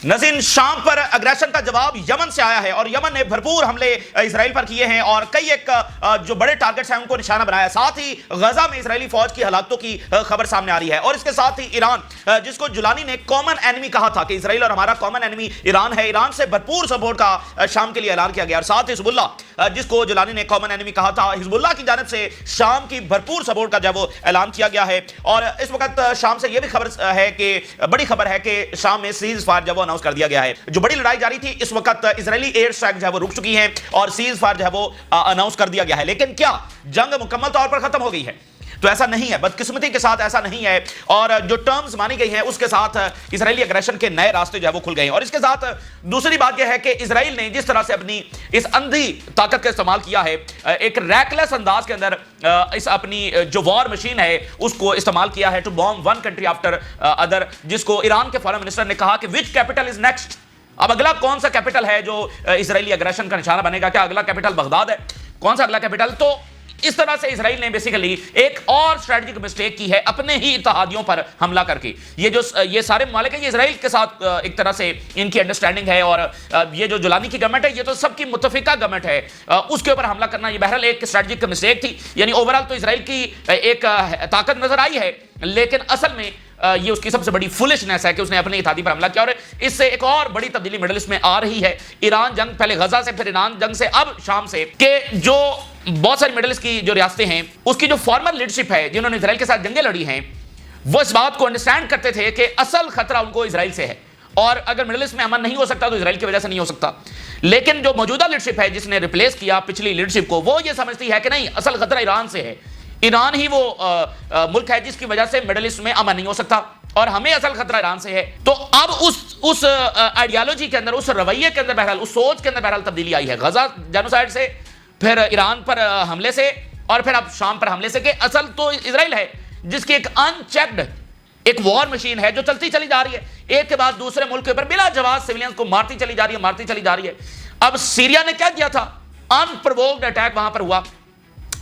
नज़ीन, शाम पर अग्रेशन का जवाब यमन से आया है और यमन ने भरपूर हमले इजराइल पर किए हैं और कई एक जो बड़े टारगेट्स हैं उनको निशाना बनाया। साथ ही गजा में इजरायली फौज की हलाकतों की खबर सामने आ रही है और इसके साथ ही ईरान, जिसको जुलानी ने कॉमन एनिमी कहा था कि इजराइल और हमारा कॉमन एनिमी ईरान है, ईरान से भरपूर सपोर्ट का शाम के लिए ऐलान किया गया। और साथ ही हिजबुल्लाह, जिसको जुलानी ने कॉमन एनिमी कहा था, हिजबुल्लाह की जानिब से शाम की भरपूर सपोर्ट का जो वो ऐलान किया गया है। और इस वक्त शाम से यह भी खबर है कि बड़ी खबर है कि शाम में सीज फायर जब वो अनाउंस कर दिया गया है। जो बड़ी लड़ाई जारी थी, इस वक्त इजरायली एयर स्ट्राइक जो है वो रुक चुकी है और सीज फायर जो है वो अनाउंस कर दिया गया है। लेकिन क्या जंग मुकम्मल तौर पर खत्म हो गई है? तो ऐसा नहीं है, बदकिस्मती के साथ ऐसा नहीं है। और जो टर्म्स मानी गई हैं उसके साथ इजरायली अग्रेशन के नए रास्ते जो है वो खुल गए हैं। और इसके साथ दूसरी बात यह है कि इजराइल ने जिस तरह से अपनी इस अंधी ताकत का इस्तेमाल किया है, एक रैकलेस अंदाज के अंदर इस अपनी जो वॉर मशीन है उसको इस्तेमाल किया है to bomb one country after other, जिसको ईरान के फॉरेन मिनिस्टर ने कहा कि विच कैपिटल इज नेक्स्ट। अब अगला कौन सा कैपिटल है जो इजरायली अग्रेशन का निशाना बनेगा? क्या अगला कैपिटल बगदाद है? कौन सा अगला कैपिटल? तो इस तरह से इजराइल ने बेसिकली एक और स्ट्रेटजिक मिस्टेक की है अपने ही इत्तेहादियों पर हमला करके। ये सारे ममालिक हैं, ये इजराइल के साथ एक तरह से इनकी अंडरस्टैंडिंग है और ये जो जुलानी की गवर्नमेंट है ये तो सबकी मुत्तफिका गवर्नमेंट है, उसके ऊपर हमला करना ये बहरहाल एक स्ट्रेटजिक मिस्टेक थी। यानी ओवरऑल तो इजराइल की एक ताकत नजर आई है, लेकिन असल में ये उसकी सबसे बड़ी फुलिशनेस है कि उसने अपने इत्तेहादी पर हमला किया। और इससे एक और बड़ी तब्दीली मिडल ईस्ट में आ रही है। ईरान जंग, पहले गजा से, फिर ईरान जंग से, अब शाम से, कि जो बहुत सारी मिडल ईस्ट की जो रियासतें हैं उसकी जो फॉर्मर लीडरशिप है जिन्होंने इजराइल के साथ जंगें लड़ी हैं, वो इस बात को अंडरस्टैंड करते थे कि असल खतरा उनको इजराइल से है और अगर मिडल ईस्ट में अमन नहीं हो सकता तो इजराइल की वजह से नहीं हो सकता। लेकिन जो मौजूदा लीडरशिप है जिसने रिप्लेस किया पिछली लीडरशिप को, वो ये समझती है कि नहीं, असल खतरा ईरान से है। ईरान ही वो मुल्क है जिसकी वजह से मिडल ईस्ट में अमन नहीं हो सकता और हमें असल खतरा ईरान से है। तो अब उस आइडियोलॉजी के अंदर, उस रवैये के अंदर बहरहाल, उस सोच के अंदर बहरहाल तब्दीली आई है। गजा जेनोसाइड से, फिर ईरान पर हमले से और फिर अब शाम पर हमले से, कि असल तो इजराइल है जिसकी एक अनचेक्ड एक वॉर मशीन है जो चलती चली जा रही है, एक के बाद दूसरे मुल्क के ऊपर बिला जवाब सिविलियंस को मारती चली जा रही है। अब सीरिया ने क्या किया था? अनप्रोवोक्ड अटैक वहां पर हुआ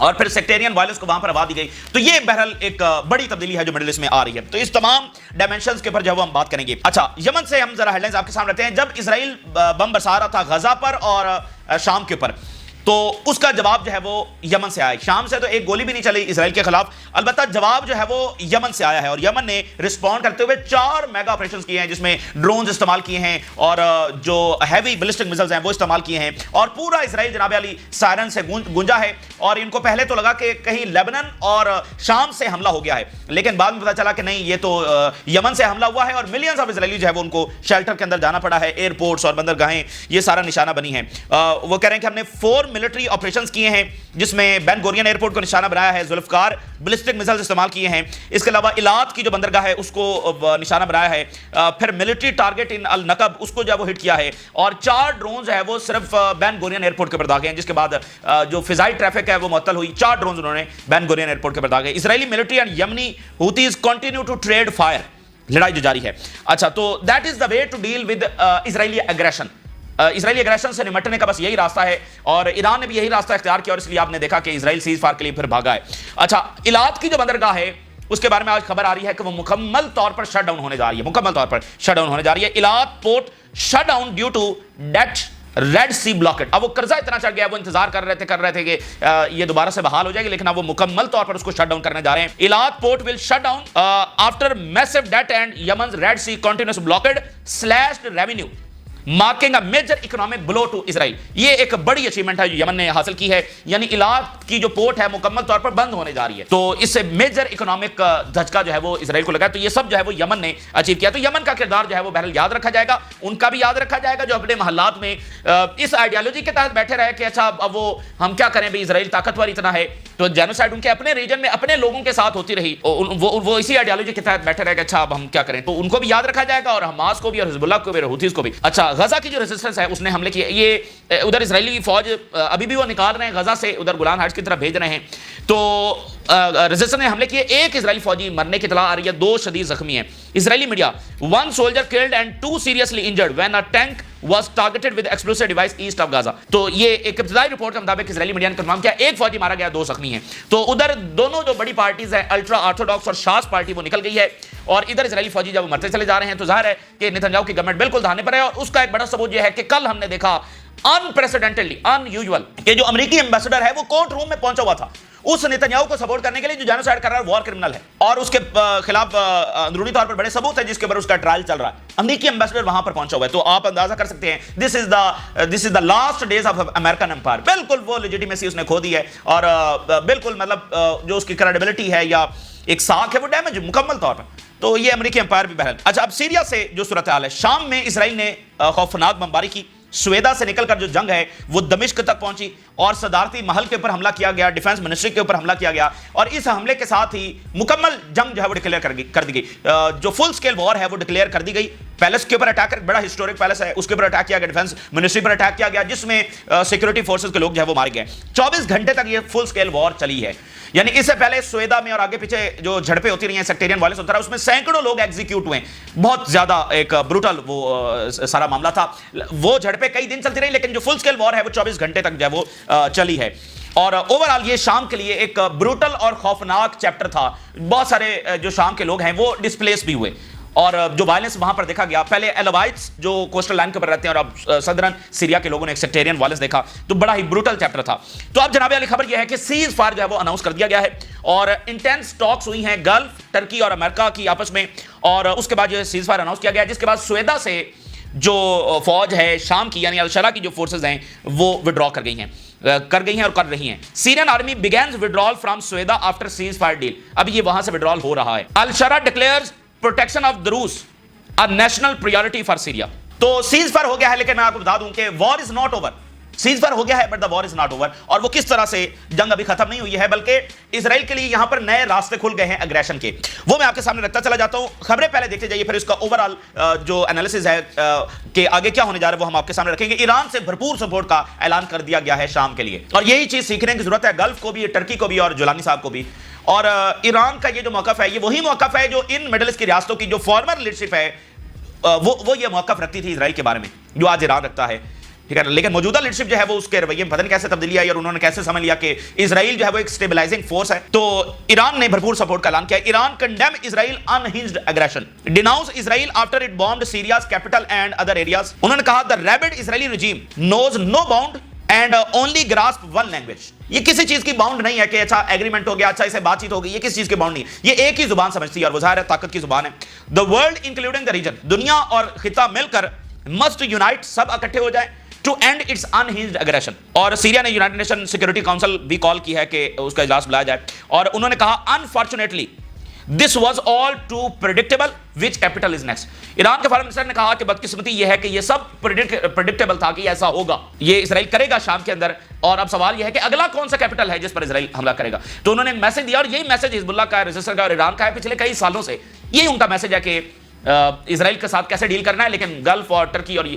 और फिर सेक्टेरियन वायलेंस को वहां पर आवाज दी गई। तो ये बहरहाल एक बड़ी तब्दीली है जो मिडिल ईस्ट में आ रही है। तो इस तमाम डायमेंशंस के ऊपर जो हम बात करेंगे। अच्छा, यमन से हम जरा हेडलाइंस आपके सामने रखते हैं। जब इजराइल बम बरसा रहा था गजा पर और शाम के ऊपर, तो उसका जवाब जो है वो यमन से आया। शाम से तो एक गोली भी नहीं चली इजराइल के खिलाफ, अलबत्ता जवाब जो है वो यमन से आया है और यमन ने रिस्पॉन्ड करते हुए 4 मेगा ऑपरेशंस किए हैं जिसमें ड्रोन्स इस्तेमाल किए हैं और जो हैवी बैलिस्टिक मिसाइल्स हैं वो इस्तेमाल किए हैं और पूरा इजराइल जनाब अली सायरन से गूंजा है। और इनको पहले तो लगा कि कहीं लेबनान और शाम से हमला हो गया है, लेकिन बाद में पता चला कि नहीं, ये तो यमन से हमला हुआ है और मिलियंस ऑफ इजरायली जो है वो उनको शेल्टर के अंदर जाना पड़ा है। एयरपोर्ट्स और बंदरगाहें ये सारा निशाना बनी है। वो कह रहे हैं कि हमने 4 मिलिट्री ऑपरेशंस किए हैं जिसमें बेन गोरियन एयरपोर्ट को निशाना बनाया है, जुल्फकार बैलिस्टिक मिसाइल्स इस्तेमाल किए हैं। इसके अलावा इलात की जो बंदरगाह है उसको निशाना बनाया है, फिर मिलिट्री टारगेट इन अल नकब उसको जो है वो हिट किया है और 4 ड्रोन जो है वो सिर्फ बेन गोरियन एयरपोर्ट के ऊपर दागे हैं, जिसके बाद जो फिजाई ट्रैफिक है वो मुअत्तल हुई। 4 ड्रोन उन्होंने बेन गोरियन एयरपोर्ट के ऊपर दागे। Israeli military and Yemeni Houthis continue to trade fire, लड़ाई जो जारी है। अच्छा, तो that is the way to deal with Israeli aggression. Israeli aggression से निपटने का बस यही रास्ता है और ईरान ने भी यही रास्ता इख्तियार किया और इसलिए आपने देखा कि इजराइल सीज फायर के लिए फिर भागा है। अच्छा, इलात की जो बंदरगाह है उसके बारे में आज खबर आ रही है कि वो मुकम्मल तौर पर शट डाउन होने जा रही है, मुकम्मल तौर पर शट डाउन होने जा रही है। Eilat port shut down due to debt red sea blockade. अब वो कर्जा इतना चढ़ गया, वो इंतजार कर रहे थे कि ये दोबारा से बहाल हो जाएगी, लेकिन अब वो मुकम्मल तौर पर उसको शट डाउन करने जा रहे हैं। Eilat port will shut down after massive debt and Yemen red sea continuous blockade slashed revenue marking a major economic blow to Israel. ये एक बड़ी अचीवमेंट है जो यमन ने हासिल की है, यानी इलाक की जो पोर्ट है मुकम्मल तौर पर बंद होने जा रही है। तो इससे मेजर इकोनॉमिक धचका जो है वो इजराइल को लगा। तो ये सब जो है वो यमन ने अचीव किया। तो यमन का किरदार जो है वो बहरहाल याद रखा जाएगा, उनका भी याद रखा जाएगा जो अपने महल्लात में इस आइडियोलॉजी के तहत बैठे रहे कि अच्छा अब वो हम क्या करें भाई, इजराइल ताकतवर इतना है। तो जेनोसाइड उनके अपने रीजन में अपने लोगों के साथ होती रही, वो इसी आइडियोलॉजी के तहत बैठे रहे कि अच्छा अब हम क्या करें। तो उनको भी याद रखा जाएगा और हमास को भी और हिजबुल्लाह को भी और हुतीज को भी। अच्छा, गजा की जो रेजिस्टेंस है उसने हमले किए, ये उधर इजरायली फौज अभी भी वो निकाल रहे हैं गजा से, उधर गोलान हाइट्स की तरफ भेज रहे हैं। तो रेजिस्टेंस ने हमले किए, एक इजरायली फौजी मरने की इत्तला आ रही है, 2 शदीद जख्मी हैं। Israeli media, 1 soldier killed and 2 seriously injured when a tank was targeted with explosive device east of Gaza। तो ये एक इब्तदाई रिपोर्ट के मुताबिक इजरायली मीडिया ने कंफर्म किया, एक फौजी मारा गया, 2 जख्मी हैं। तो उधर दोनों जो बड़ी पार्टीज हैं, अल्ट्रा ऑर्थोडॉक्स और शास पार्टी, वो निकल गई है, और इधर इजरायली फौजी जब मरते चले जा रहे हैं तो जाहिर है कि नेतन्याहू की गवर्नमेंट बिल्कुल धारने पर है। और उसका एक बड़ा सबूत यह है कि कल हमने देखा अनप्रेसिडेंटेडली, अनयूजुअल, कि जो अमेरिकी एम्बेसडर है वो कोर्ट रूम में पहुंचा हुआ था उस नेतन्याहू को सपोर्ट करने के लिए जो जेनोसाइड कर रहा है, वॉर क्रिमिनल है, और उसके खिलाफ अंदरूनी तौर पर बड़े सबूत हैं जिसके ऊपर उसका ट्रायल चल रहा है। अमेरिकी एम्बेसडर वहां पर पहुंचा हुआ है, तो आप अंदाजा कर सकते हैं this is the last days of American empire. बिल्कुल वो लेजिटिमेसी उसने खो दी है, और बिल्कुल मतलब जो उसकी क्रेडिबिलिटी है या एक साख है वो डैमेज मुकम्मल तौर पर। तो ये अमेरिकी एम्पायर भी बहल। अच्छा, अब सीरिया से जो सूरत हाल है, शाम में इसराइल ने खौफनाक बमबारी की, स्वेदा से निकलकर जो जंग है वो दमिश्क तक पहुंची, और सदारती महल के ऊपर हमला किया गया, डिफेंस मिनिस्ट्री के ऊपर हमला किया गया, और इस हमले के साथ ही मुकम्मल जंग जो है वो डिक्लेयर कर दी गई। जो फुल स्केल वॉर है वो डिक्लेयर कर दी गई। पैलेस के ऊपर अटैक, बड़ा हिस्टोरिक पैलेस है, उसके ऊपर अटैक किया गया, डिफेंस मिनिस्ट्री पर अटैक किया गया, जिसमें सिक्योरिटी फोर्सेस के लोग जो है वो मारे गए। 24 घंटे तक ये फुल स्केल वॉर चली है। यानी इससे पहले स्वेदा में और आगे पीछे जो झड़पें होती रही हैं, सेक्टेरियन वायलेंस होता रहा, उसमें सैकड़ों लोग एग्जीक्यूट हुए। बहुत ज्यादा एक ब्रूटल वो सारा मामला था। वो झड़पें कई दिन चलती रही, लेकिन जो फुल स्केल वॉर है वो 24 घंटे तक जो है वो चली है। और ओवरऑल ये शाम के लिए एक ब्रूटल और खौफनाक चैप्टर था। बहुत सारे जो शाम के लोग हैं वो डिस्प्लेस भी हुए, और जो वायलेंस वहां पर देखा गया, पहले एलावाइट्स जो कोस्टल लाइन के ऊपर रहते हैं, और अब सदरन सीरिया के लोगों ने एक सेक्टेरियन वायलेंस देखा, तो बड़ा ही ब्रूटल चैप्टर था। तो अब जनाब वाली खबर यह है कि सीज फायर जो है वो अनाउंस कर दिया गया है, और इंटेंस टॉक्स हुई हैं गल्फ, टर्की और अमेरिका की आपस में, और उसके बाद जो है सीज फायर अनाउंस किया गया, जिसके बाद स्वेदा से जो फौज है शाम की, यानी अल-शरा की जो फोर्सेज हैं वो विड्रॉ कर गई हैं और कर रही हैं। Syrian army begins withdrawal from Sweida after ceasefire deal. अब ये वहां से विड्रॉल हो रहा है। Al Sharaa declares protection of Druze a national priority for Syria. तो सीज फायर हो गया है, लेकिन मैं आपको बता दूं कि war is not over. Ceasefire हो गया है but the war is not over, और वो किस तरह से जंग अभी खत्म नहीं हुई है, बल्कि इजराइल के लिए यहां पर नए रास्ते खुल गए हैं अग्रेशन के। वो मैं आपके सामने रखता चला जाता हूं। खबरें पहले देखते जाइए, फिर इसका ओवरऑल जो एनालिसिस है कि आगे क्या होने जा रहा है वो हम आपके सामने रखेंगे। ईरान से भरपूर सपोर्ट का ऐलान कर दिया गया है शाम के लिए, और यही चीज सीखने की जरूरत है गल्फ को भी, टर्की को भी, और जुलानी साहब को भी। और ईरान का ये जो मौकफ है, ये वही मौकफ है जो इन मिडिल ईस्ट की रियासतों की जो फॉर्मर लीडरशिप है वो ये मौकफ रखती थी इजराइल के बारे में, जो आज ईरान रखता है, ठीक है। लेकिन मौजूदा लीडरशिप जो है वो उसके रवैये में पता नहीं कैसे तब्दीली आई, और उन्होंने कैसे समझ लिया कि इजराइल जो है वो एक स्टेबलाइजिंग फोर्स है। तो ईरान ने भरपूर सपोर्ट का ऐलान किया। Iran condemn Israel unhinged aggression, denounce Israel after it bombed Syria's capital and other areas. उन्होंने कहा the rabid Israeli regime knows no bound and only grasp one language. ये किसी चीज की बाउंड नहीं है कि अच्छा एग्रीमेंट हो गया, अच्छा इसे बातचीत हो गई, ये किसी चीज की बाउंड नहीं है, ये एक ही जुबान समझती है, और वो जाहिर है ताकत की जुबान है। The world including the region, दुनिया और खिता मिलकर मस्ट यूनाइट, सब इकट्ठे हो जाए to end its unhinged aggression. और सीरिया ने यूनाइटेड नेशन सिक्योरिटी काउंसिल भी कॉल की है कि उसका इजलास बुलाया जाए, और उन्होंने कहा unfortunately this was all too predictable which capital is next. Iran के फॉरेन मिनिस्टर ने कहा कि बदकिस्मती यह है कि यह सब प्रेडिक्टेबल था कि ऐसा होगा, ये इजराइल करेगा शाम के अंदर, और अब सवाल यह है कि अगला कौन सा कैपिटल है जिस पर इजराइल हमला करेगा। तो उन्होंने एक मैसेज दिया, और यही मैसेज हिजबुल्लाह का, रेजिस्टेंस का और ईरान का है पिछले कई सालों से। यही उनका मैसेज है कि इजराइल के साथ कैसे डील करना है, लेकिन गल्फ और टर्की और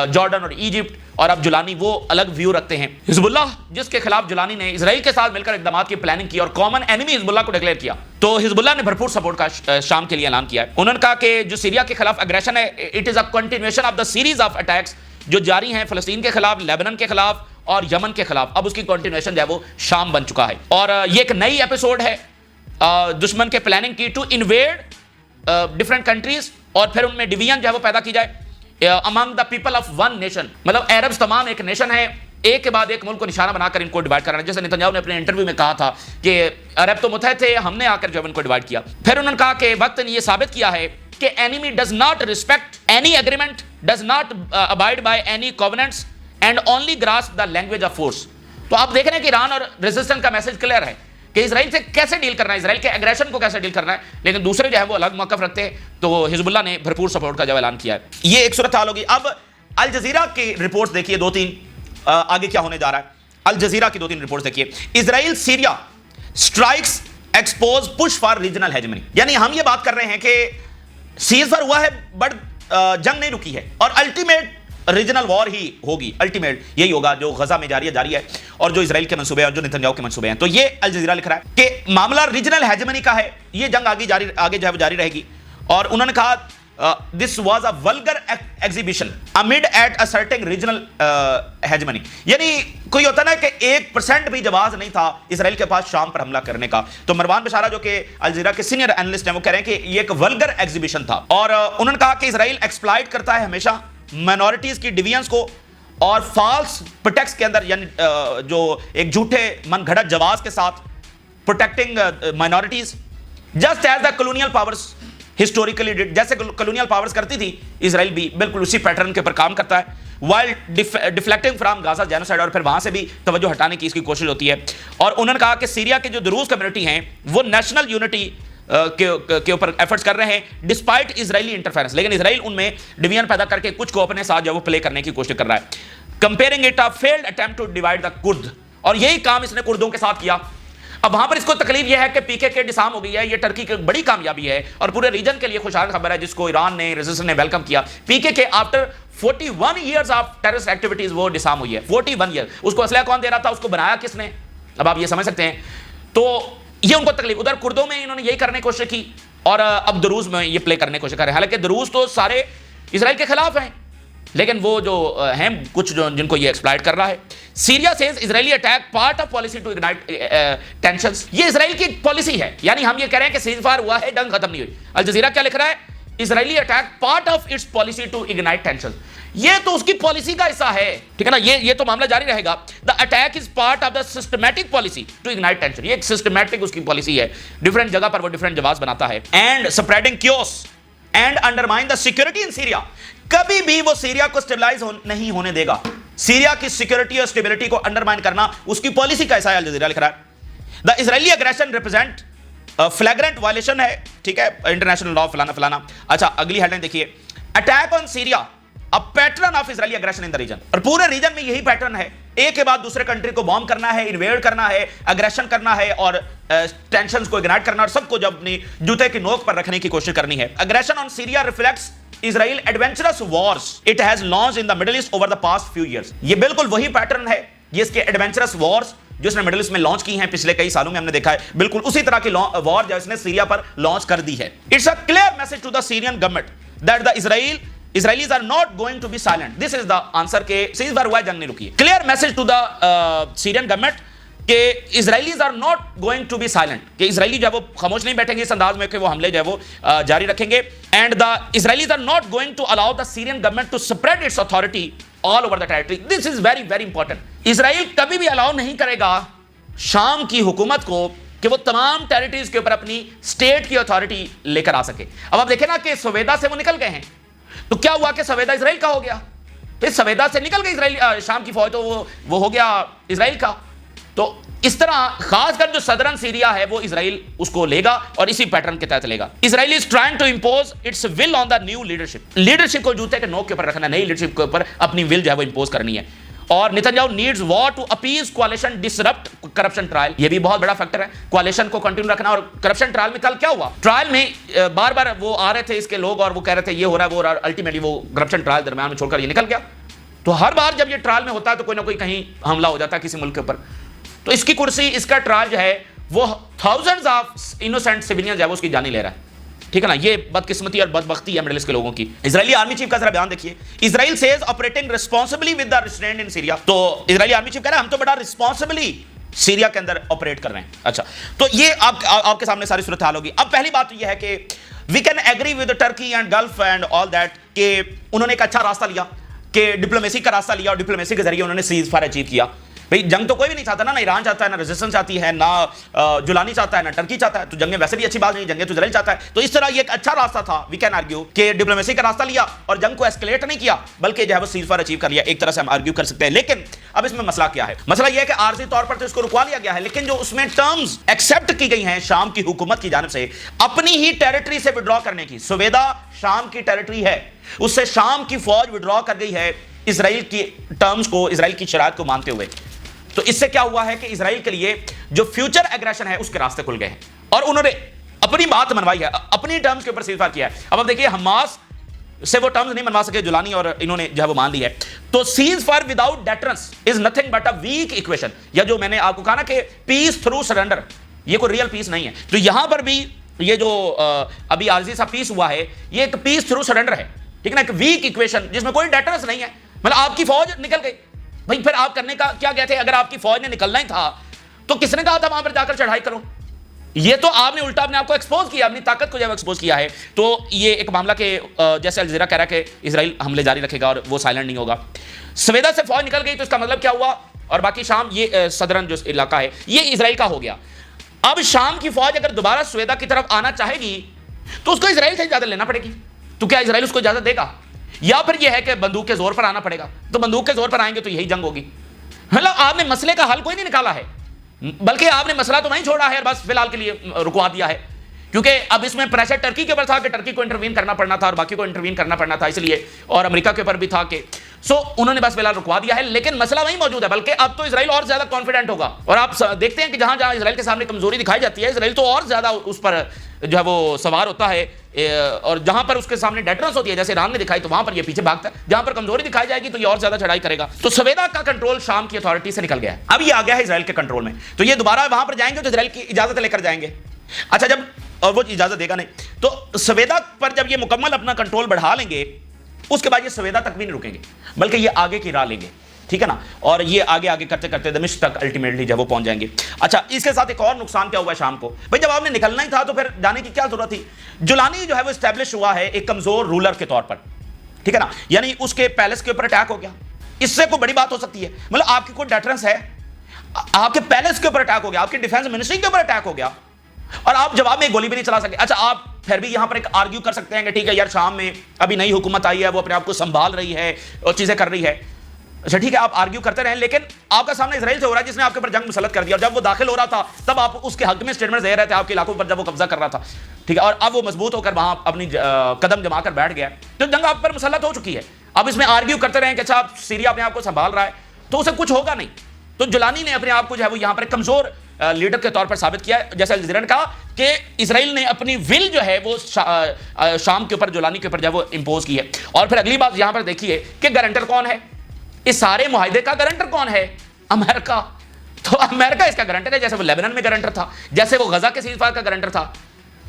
जॉर्डन और इजिप्ट और अब जुलानी वो अलग व्यू रखते हैं। हिजबुल्लाह जिसके खिलाफ जुलानी ने इजराइल के साथ मिलकर इक़दामात की प्लानिंग की और कॉमन एनिमी हिजबुल्लाह को डिक्लेयर किया, तो हिजबुल्लाह ने भरपूर सपोर्ट का शाम के लिए ऐलान किया है। उन्होंने कहा कि जो सीरिया के खिलाफ एग्रेशन है, it is a continuation of the series of attacks जो जारी हैं फलस्तीन के खिलाफ, लेबनान के खिलाफ और यमन के खिलाफ। अब उसकी कंटिन्यूएशन जो है वो शाम बन चुका है, और ये एक नई एपिसोड है दुश्मन के प्लानिंग की टू इन्वेड डिफरेंट कंट्रीज, और फिर उनमें डिवीजन जो है वो पैदा की जाए among the people of one nation. मतलब अरब्स तमाम एक नेशन है, एक के बाद एक मुल्क को निशाना बनाकर इनको डिवाइड करना। जैसे नेतन्याहू ने अपने इंटरव्यू में कहा था कि अरब तो मुतहद थे, हमने आकर जो इनको डिवाइड किया। फिर उन्होंने कहा कि वक्त ने यह साबित किया है कि enemy does not respect any agreement, does not abide by any covenants and only grasp the language of force. तो आप देख रहे हैं कि ईरान और रेजिस्टेंस का मैसेज क्लियर है कि इजराइल से कैसे डील करना है, इजराइल के एग्रेशन को कैसे डील करना है, लेकिन दूसरे जो है वो अलग मौकफ रखते हैं। तो हिजबुल्लाह ने भरपूर सपोर्ट का जो ऐलान किया है। ये एक सूरत हाल होगी। अब अल जजीरा की रिपोर्ट्स देखिए, 2-3 आगे क्या होने जा रहा है। अल जजीरा की 2-3 रिपोर्ट्स देखिए। Israel Syria strikes expose push for regional hegemony. यानी हम ये बात कर रहे हैं कि सीज फायर हुआ है बट जंग नहीं रुकी है, और अल्टीमेट रीजनल वॉर ही होगी, अल्टीमेट यही होगा जो गजा में जारी है और जो इजराइल के मंसूबे हैं और जो नेतन्याहू के मंसूबे हैं। तो ये अल जजीरा लिख रहा है कि मामला रीजनल हेजेमनी का है, ये जंग आगे जो है जारी रहेगी। और उन्होंने कहा this was a vulgar exhibition amid at a certain regional hegemony, यानी कोई होता ना कि 1% भी जवाब नहीं था इसराइल के पास शाम पर हमला करने का। तो मरवान बशारा जो कि अल जजीरा के सीनियर एनालिस्ट हैं वो कह रहे हैं कि ये एक वल्गर एग्जीबिशन था। और उन्होंने कहा कि इसराइल एक्सप्लॉइट करता है हमेशा माइनॉरिटीज की डिवियंस को और फॉल्स प्रोटेक्ट्स के अंदर, यानी जो एक झूठे मनगढ़ंत जवाब के साथ protecting minorities, just as the colonial powers historically did, जैसे कॉलोनियल पावर्स करती थी इसराइल भी बिल्कुल उसी पैटर्न के ऊपर काम करता है, while deflecting from Gaza genocide, और फिर वहां से भी तवज्जो हटाने की इसकी कोशिश होती है। और उन्होंने कहा कि सीरिया के जो दुरूज कम्युनिटी हैं वो नेशनल यूनिटी के ऊपर एफर्ट्स कर रहे हैं डिस्पाइट इजरायली इंटरफेरेंस, लेकिन इसराइल उनमें डिवीजन पैदा करके कुछ को अपने साथ जो वो प्ले करने की कोशिश कर रहा है। Comparing it a failed attempt to divide the Kurd, और यही काम इसने कुर्दों के साथ किया। अब वहां पर इसको तकलीफ यह है कि पीकेके डिसाम हो गई है, ये टर्की की बड़ी कामयाबी है और पूरे रीजन के लिए खुशहाल खबर है, जिसको ईरान ने रेजिस्टेंस ने वेलकम किया। PKK after 41 years of terrorist activities वो डिसाम हुई है। 41 ईयर, उसको असला कौन दे रहा था, उसको बनाया किसने, अब आप ये समझ सकते हैं। तो ये उनको तकलीफ, उधर कुर्दों में इन्होंने यही करने की कोशिश की और अब दरूज में ये प्ले करने की कोशिश कर रहे हैं। हालांकि दरूज तो सारे इसराइल के खिलाफ हैं, लेकिन वो जो हैं कुछ जो जिनको ये एक्सप्लॉइट कर रहा है। Syria says Israeli attack part of policy to ignite tensions, ये इजराइल की पॉलिसी है, यानी हम ये कह रहे हैं कि सीजफायर हुआ है, जंग खत्म नहीं हुई। अल जजीरा क्या लिख रहा है, Israeli attack part of its policy to ignite tensions, ये तो उसकी पॉलिसी का हिस्सा है, ठीक है ना, ये तो मामला जारी रहेगा। The attack is part of the systematic policy to ignite tension, ये एक सिस्टमैटिक उसकी पॉलिसी है, डिफरेंट जगह पर वो डिफरेंट जवाब बनाता है। And spreading chaos and undermine the security in Syria, कभी भी वो सीरिया को स्टेबलाइज नहीं होने देगा। सीरिया की सिक्योरिटी और स्टेबिलिटी को अंडरमाइन करना उसकी पॉलिसी का हिस्सा है, अल जजीरा लिख रहा है। The Israeli aggression represent फ्लैग्रेंट violation है, ठीक है, इंटरनेशनल लॉ फलाना फलाना। अच्छा, अगली हेडलाइन देखिए, attack on Syria a pattern of Israeli aggression in the region, और पूरे रीजन में यही पैटर्न है, एक के बाद दूसरे कंट्री को बॉम्ब करना है, इन्वेड करना है, अग्रेशन करना है और टेंशंस को इग्नाइट करना और सबको जब अपनी जूते की नोक पर रखने की कोशिश करनी है। Aggression on Syria reflects Israel adventurous Wars it has launched in the middle east over the past few years, ये बिल्कुल वही पैटर्न है, ये इसके एडवेंचरस वॉर्स जो इसने मिडिल ईस्ट में लॉन्च की हैं पिछले कई सालों में हमने देखा है, बिल्कुल उसी तरह की वॉर जो इसने सीरिया पर लॉन्च कर दी है। It's a clear message to the Syrian government that the Israelis are not going to be silent. This is the answer के सीजफायर हुआ है, जंग नहीं रुकी है। Clear message to the Syrian government कि Israelis are not going to be silent, कि Israeli जो है वो खामोश नहीं बैठेंगे इस अंदाज में कि वो हमले जो है वो जारी रखेंगे। And the Israelis are not going to allow the Syrian government to spread its authority all over the territory. This is very very important. Israel कभी भी अलाउ नहीं करेगा शाम की हुकूमत को कि वो तमाम टेरिटरीज के ऊपर अपनी स्टेट की अथॉरिटी लेकर आ सके। अब आप देखें ना कि सवेदा से वो निकल गए हैं, तो क्या हुआ कि सवेदा इजराइल का हो गया, फिर सवेदा से निकल गई इजराइल शाम की फौज, तो वो हो गया इजराइल का। तो इस तरह खासकर जो सदरन सीरिया है वो इजराइल उसको लेगा और इसी पैटर्न के तहत लेगा। Israel is trying to impose its will on the new leadership को जूते के नोक के ऊपर रखना, नई लीडरशिप के ऊपर अपनी विल जो है वो इंपोज करनी है। और Netanyahu needs war to appease coalition disrupt corruption trial, ये भी बहुत बड़ा फैक्टर है, कोalition को कंटिन्यू रखना। और करप्शन ट्रायल में कल क्या हुआ, ट्रायल में बार बार वो आ रहे थे इसके लोग और वो कह रहे थे ये हो रहा है वो, अल्टीमेटली वो करप्शन ट्रायल दरमियान में छोड़कर ये निकल गया। तो हर बार जब ये ट्रायल में होता है तो कोई ना कोई कहीं हमला हो जाता है किसी मुल्क के ऊपर, तो इसकी कुर्सी, इसका ट्रायल जो है वो थाउजेंड्स ऑफ इनोसेंट सिविलियंस जो है वो उसकी जानी ले रहा है, ठीक है ना। ये बदकिस्मती और बदबख्ती है मिडिल ईस्ट के लोगों की। इजरायली आर्मी चीफ का जरा बयान देखिए, Israel says operating responsibly with the restraint in Syria, तो इजरायली आर्मी चीफ कह रहा है हम तो बड़ा रिस्पांसिबली सीरिया के अंदर ऑपरेट कर रहे हैं। अच्छा, तो ये आपके सामने सारी सूरत हाल होगी। अब पहली बात तो ये है कि we can agree with Turkey and Gulf and all that, कि उन्होंने एक अच्छा रास्ता लिया, कि डिप्लोमेसी का रास्ता लिया और डिप्लोमेसी के जरिए उन्होंने सीज फायर अचीव किया। भाई जंग तो कोई भी नहीं चाहता ना ईरान चाहता है, ना रेजिस्टेंस चाहती है, ना जुलानी चाहता है, ना टर्की चाहता है, तो जंगें वैसे भी अच्छी बात नहीं, जंगें तो इजराइल चाहता है। तो इस तरह ये एक अच्छा रास्ता था, वी कैन आर्ग्यू कि डिप्लोमेसी का रास्ता लिया और जंग को एस्केलेट नहीं किया, बल्कि जो है वो सीज फायर अचीव कर लिया, एक तरह से हम आर्ग्यू कर सकते हैं। लेकिन अब इसमें मसला क्या है, मसला यह है कि आर्जी तौर पर तो इसको रुकवा लिया गया है, लेकिन जो उसमें टर्म्स एक्सेप्ट की गई हैं शाम की हुकूमत की जानिब से अपनी ही टेरिटरी से विड्रॉ करने की, सुवेदा शाम की टेरिटरी है, उससे शाम की फौज विड्रॉ कर गई है इसराइल की टर्म्स को, इसराइल की शराइत को मानते हुए। तो इससे क्या हुआ है कि इजराइल के लिए जो फ्यूचर एग्रेशन है उसके रास्ते खुल गए हैं और उन्होंने अपनी बात मनवाई है, अपनी टर्म्स के ऊपर सीजफायर किया है। अब आप देखिए हमास से वो टर्म्स नहीं मनवा सके जुलानी, और इन्होंने जो है वो मान ली है। तो ceasefire without deterrence is nothing but a weak equation, या जो मैंने आपको कहा ना कि पीस थ्रू सरेंडर, ये कोई रियल पीस नहीं है। तो यहां पर भी ये जो अभी आरजी सा पीस हुआ है, ये एक पीस थ्रू सरेंडर है, ठीक है ना, एक वीक इक्वेशन जिसमें कोई डेटरेंस नहीं है। मतलब आपकी फौज निकल गई भाई, फिर आप करने का क्या कहते हैं? अगर आपकी फौज ने निकलना ही था तो किसने कहा था वहां पर जाकर चढ़ाई करो? ये तो आपने उल्टा अपने आपको एक्सपोज किया, अपनी ताकत को जब एक्सपोज किया है। तो ये एक मामला के जैसे अल जज़ीरा कह रहा है कि इजराइल हमले जारी रखेगा और वो साइलेंट नहीं होगा। सवेदा से फौज निकल गई तो इसका मतलब क्या हुआ? और बाकी शाम, ये सदरन जो इलाका है ये इजराइल का हो गया। अब शाम की फौज अगर दोबारा सवेदा की तरफ आना चाहेगी तो उसको इजराइल से इजाजत लेना पड़ेगी। तो क्या इजराइल उसको इजाजत देगा, या फिर यह है कि बंदूक के जोर पर आना पड़ेगा? तो बंदूक के जोर पर आएंगे तो यही जंग होगी। मतलब आपने मसले का हल कोई नहीं निकाला है, बल्कि आपने मसला तो वहीं छोड़ा है, बस फिलहाल के लिए रुकवा दिया है। क्योंकि अब इसमें प्रेशर टर्की के ऊपर था कि टर्की को इंटरवीन करना पड़ना था और बाकी को इंटरवीन करना पड़ना था, इसलिए, और अमेरिका के ऊपर भी था कि उन्होंने बस फिलहाल रुकवा दिया है। लेकिन मसला वहीं मौजूद है, बल्कि अब तो इजराइल और ज्यादा कॉन्फिडेंट होगा। और आप देखते हैं कि जहां जहां इजराइल के सामने कमजोरी दिखाई जाती है, इजराइल तो और ज्यादा उस पर जो है वो सवार होता है, और जहां पर उसके सामने डेटरेंस होती है, जैसे ईरान ने दिखाई, तो वहां पर ये पीछे भागता है। जहां पर कमजोरी दिखाई जाएगी तो ये और ज्यादा चढ़ाई करेगा। तो सवेदा का कंट्रोल शाम की अथॉरिटी से निकल गया है, अब ये आ गया है इजराइल के कंट्रोल में। तो ये दोबारा वहां पर जाएंगे तो इजराइल की इजाजत लेकर जाएंगे। अच्छा, जब और वो इजाजत देगा नहीं, तो सवेदा पर जब ये मुकम्मल अपना कंट्रोल बढ़ा लेंगे, उसके बाद ये सवेदा तक भी नहीं रुकेंगे, बल्कि ये आगे की राह लेंगे, ठीक है ना। और ये आगे आगे करते करते दमिश्क तक अल्टीमेटली जब वो पहुंच जाएंगे। अच्छा, इसके साथ एक और नुकसान क्या हुआ शाम को? भाई जब आपने निकलना ही था तो फिर जाने की क्या जरूरत थी? जुलानी जो है वो एस्टैब्लिश हुआ है एक कमजोर रूलर के तौर पर, ठीक है ना, यानी उसके पैलेस के ऊपर अटैक हो गया। इससे कोई बड़ी बात हो सकती है? मतलब आपकी कोई डेटरेंस है, आपके पैलेस के ऊपर अटैक हो गया, आपके डिफेंस मिनिस्ट्री के ऊपर अटैक हो गया, और आप जवाब में गोली भी नहीं चला सके। अच्छा, आप फिर भी यहां पर एक आर्ग्यू कर सकते हैं कि ठीक है यार, शाम में अभी नई हुकूमत आई है, वो अपने आप को संभाल रही है और चीजें कर रही है। अच्छा ठीक है, आप आर्ग्यू करते रहे, लेकिन आपका सामना इजराइल से हो रहा है जिसने आपके ऊपर जंग मुसल्लत कर दिया। और जब वो दाखिल हो रहा था तब आप उसके हक में स्टेटमेंट दे रहे थे आपके इलाकों पर जब वो कब्जा कर रहा था, ठीक है। और अब वो मजबूत होकर वहां अपनी कदम जमा कर बैठ गया, तो जंग आप पर मुसल्लत हो चुकी है। अब इसमें आर्ग्यू करते रहे कि अच्छा सीरिया अपने आप को संभाल रहा है, तो उसे कुछ होगा नहीं। तो जुलानी ने अपने आप को जो है वो यहां पर कमजोर लीडर के तौर पर साबित किया है। जैसे अल जज़ीरा ने कहा कि इजराइल ने अपनी विल जो है वो शाम के ऊपर, जुलानी के ऊपर जो है वो इंपोज की है। और फिर अगली बात यहां पर देखिए कि गारंटर कौन है इस सारे मुआहदे का? गारंटर कौन है? अमेरिका। तो अमेरिका इसका गारंटर है, जैसे वो लेबनान में गारंटर था, जैसे वो गजा के सीज़फायर का गारंटर था,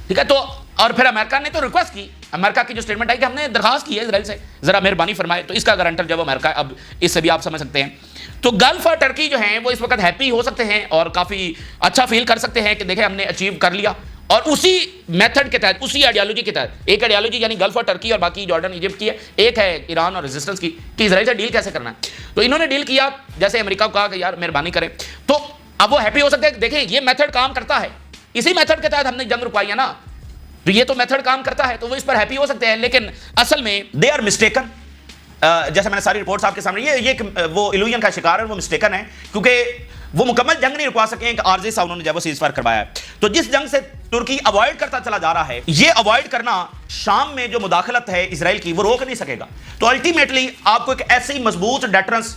ठीक है। तो और फिर अमेरिका ने तो रिक्वेस्ट की, अमेरिका की जो स्टेटमेंट आई कि हमने दरखास्त की है इजराइल से, जरा मेहरबानी फरमाए, तो इसका गारंटर जब अमेरिका, अब इससे भी आप समझ सकते हैं। तो गल्फ और टर्की जो हैं वो इस वक्त हैप्पी हो सकते हैं और काफ़ी अच्छा फील कर सकते हैं कि देखें हमने अचीव कर लिया। और उसी मेथड के तहत, उसी आइडियोलॉजी के तहत, एक आइडियोलॉजी यानी गल्फ और टर्की और बाकी जॉर्डन इजिप्ट की है, एक है ईरान और रेजिस्टेंस की, कि इजराइल से डील कैसे करना है। तो इन्होंने डील किया, जैसे अमेरिका को कहा कि यार मेहरबानी करें, तो अब वो हैप्पी हो सकते हैं। देखें ये मेथड काम करता है, इसी मेथड के तहत हमने जंग रुकवाई है ना, तो ये तो मेथड काम करता है, तो वो इस पर हैप्पी हो सकते हैं। लेकिन असल में दे आर मिस्टेकन। जैसे मैंने सारी रिपोर्ट्स आपके सामने, ये वो इल्यूजन का शिकार है, वो मिस्टेकन है, क्योंकि वो मुकम्मल जंग नहीं रुकवा सके, आरजे साहब उन्होंने जब वो सीज़फायर करवाया है। तो जिस जंग से तुर्की अवॉइड करता चला जा रहा है, ये अवॉइड करना शाम में जो मुदाखलत है इजराइल की, वो रोक नहीं सकेगा। तो अल्टीमेटली आपको एक ऐसी मजबूत डेटरेंस,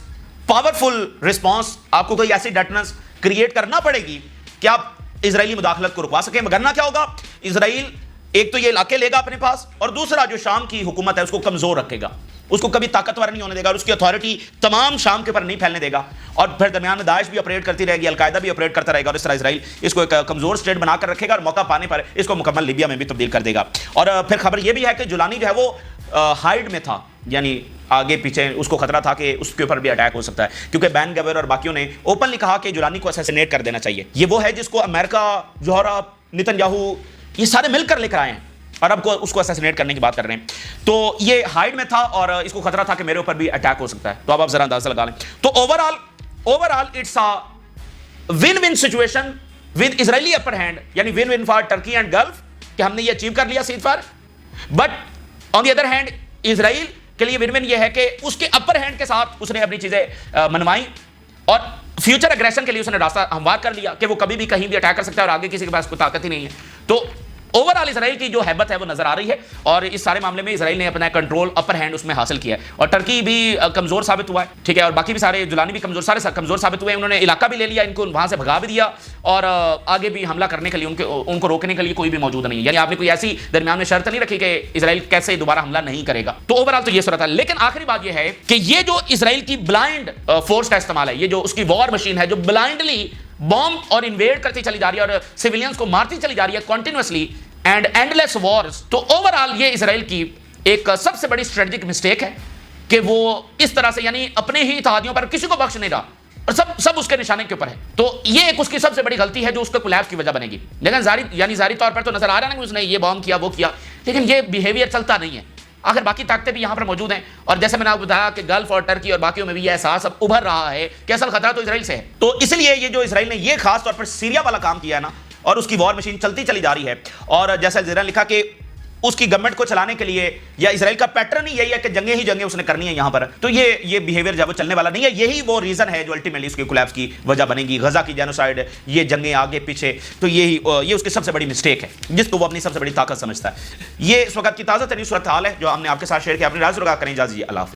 पावरफुल रिस्पॉन्स, आपको कोई ऐसी डेटरेंस क्रिएट करना पड़ेगी कि आप इजरायली मुदाखलत को रुकवा सकें। मगर ना क्या होगा, इजराइल एक तो ये इलाके लेगा अपने पास, और दूसरा जो शाम की हुकूमत है उसको कमजोर रखेगा, उसको कभी ताकतवर नहीं होने देगा, और उसकी अथॉरिटी तमाम शाम के ऊपर नहीं फैलने देगा। और फिर दरमियान में दाइश भी ऑपरेट करती रहेगी, अलकायदा भी ऑपरेट करता रहेगा, और इस तरह इजराइल इसको एक कमजोर स्टेट बनाकर रखेगा, और मौका पाने पर इसको मुकम्मल लीबिया में भी तब्दील कर देगा। और फिर खबर यह भी है कि जुलानी जो है वो हाइड में था, यानी आगे पीछे उसको खतरा था कि उसके ऊपर भी अटैक हो सकता है, क्योंकि बैन गवर और बाकियों ने ओपनली कहा कि जुलानी को असैसिनेट कर देना चाहिए। ये वो है जिसको अमेरिका, जोहरा, नेतन्याहू ये सारे मिलकर लेकर आए हैं, और अब उसको असैसिनेट करने की बात कर रहे हैं। तो ये हाइड में था और इसको खतरा था कि मेरे ऊपर भी अटैक हो सकता है। तो अब आप जरा अंदाजा लगा लें। तो overall it's a win win situation with Israeli upper hand, यानी win win for Turkey and Gulf, कि हमने ये अचीव कर लिया ceasefire. But on the other hand Israel के लिए विन विन ये है कि उसके अपर हैंड के साथ उसने अपनी चीजें मनवाई, और फ्यूचर एग्रेशन के लिए उसने रास्ता हमवार कर लिया कि वो कभी भी कहीं भी अटैक कर सकता है, और आगे किसी के पास कोई ताकत ही नहीं है। तो ओवरऑल इसराइल की जो हैबत है वो नजर आ रही है और इस सारे मामले में इसराइल ने अपना कंट्रोल, अपर हैंड उसमें हासिल किया है और टर्की भी कमजोर साबित हुआ है, ठीक है, और बाकी भी सारे जुलानी भी सारे कमजोर साबित हुए हैं। उन्होंने इलाका भी ले लिया, इनको वहां से भगा भी दिया और आगे भी हमला करने के लिए उनको रोकने के लिए कोई भी मौजूद नहीं है। यानी आपने कोई ऐसी दरमियान में शर्त नहीं रखी कि इसराइल कैसे दोबारा हमला नहीं करेगा। तो ओवरऑल तो ये सूरत है। लेकिन आखिरी बात यह है कि ये जो इसराइल की ब्लाइंड फोर्स का इस्तेमाल है, ये जो उसकी वॉर मशीन है जो ब्लाइंडली बॉम्ब और इन्वेड करती चली जा रही है और सिविलियंस को मारती चली जा रही है कॉन्टिन्यूअसली एंड एंडलेस वॉर्स, तो ओवरऑल ये इसराइल की एक सबसे बड़ी स्ट्रेटेजिक मिस्टेक है कि वो इस तरह से यानी अपने ही इत्तेहादियों पर किसी को बख्श नहीं रहा और सब उसके निशाने के ऊपर है। तो ये एक उसकी सबसे बड़ी गलती है जो उसके कोलैप्स की वजह बनेगी। लेकिन जारी तौर पर तो नजर आ रहा है ना कि उसने ये बॉम्ब किया, वो किया, लेकिन ये बिहेवियर चलता नहीं है। आखिर बाकी ताकतें भी यहां पर मौजूद हैं और जैसे मैंने आपको बताया कि गल्फ और टर्की और बाकियों में भी यह एहसास अब उभर रहा है कि असल खतरा तो इसराइल से है। तो इसलिए ये जो इसराइल ने ये खास तौर पर सीरिया वाला काम किया है ना, और उसकी वॉर मशीन चलती चली जा रही है और जैसा ज़रा लिखा कि उसकी गवर्नमेंट को चलाने के लिए या इसराइल का पैटर्न ही यही है कि जंगें ही जंगें उसने करनी है यहां पर। तो ये बिहेवियर जब वो चलने वाला नहीं है, यही वो रीजन है जो अल्टीमेटली उसके कोलैप्स की वजह बनेगी। गजा की जेनोसाइड, ये जंगें आगे पीछे, तो ये उसकी सबसे बड़ी मिस्टेक है जिसको वो अपनी सबसे बड़ी ताकत समझता है। ये इस वक्त की ताज़ा तरीन सूरत हाल है जो हमने आपके साथ शेयर किया। अपनी राज रुका करें, इजाज़त दीजिए, अल्लाह हाफ़िज़।